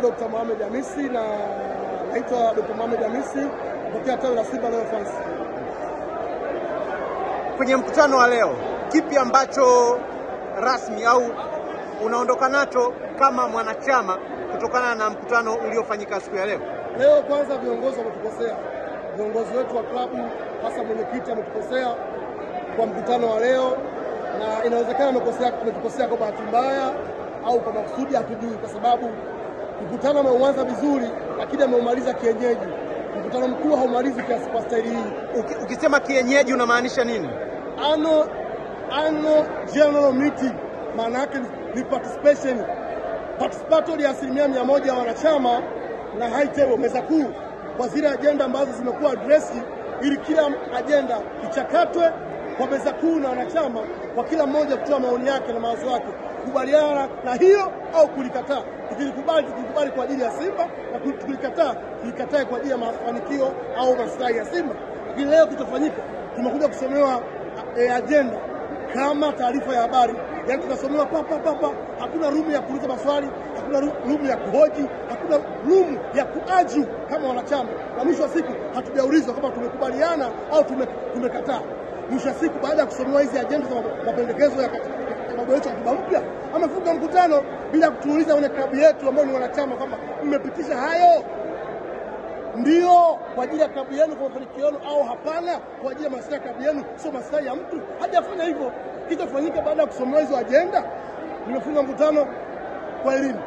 Dr. Mohamed Hamisi na naitwa Dr. Mohamed Hamisi kutoka tawi la Simba Royal Fans. Kwenye mkutano wa leo, kipi ambacho rasmi au unaondoka nacho kama mwanachama kutokana na mkutano uliofanyika siku ya leo? Leo kwanza viongozi wametukosea. Viongozi wetu wa klabu hasa mwenyekiti ametukosea kwa mkutano wa leo, na inawezekana ametukosea kwa bahati mbaya au kwa makusudi, hatujui, kwa sababu mkutano umeuanza vizuri lakini ameumaliza kienyeji. Mkutano mkuu haumalizi kwa staili hii. Ukisema kienyeji unamaanisha nini? General meeting maana yake ni participatory ya 100% ya wanachama na high table, meza kuu, kwa zile agenda ambazo zimekuwa addressed, ili kila agenda ichakatwe kwa meza kuu na wanachama, kwa kila mmoja kutoa maoni yake na mawazo yake, kubaliana na hiyo au kulikataa. Tukikubali kwa ajili ya Simba, na tulikataa kwa ajili ya mafanikio au maslahi ya Simba. Lakini leo kitafanyika, tumekuja kusomewa agenda kama taarifa ya habari, yani tunasomewa papa, hakuna room ya kuuliza maswali, hakuna room ya kuhoji, hakuna room ya kuaju kama wanachama, na mwisho wa siku hatujaulizwa kama tumekubaliana au tumekataa. Mwisho wa siku, baada ya kusomewa hizi agenda za mapendekezo ya maboresho ya katiba mpya, amefunga mkutano bila kutuuliza wana klabu yetu ambao ni wanachama kama mmepitisha hayo ndio kwa ajili ya klabu yenu kwa mafanikio yenu au hapana kwa ajili ya maslahi ya klabu yenu, sio maslahi ya mtu. Hajafanya hivyo. Kitafanyika baada ya kusomewa hizo agenda. Nimefunga mkutano kwa elimu.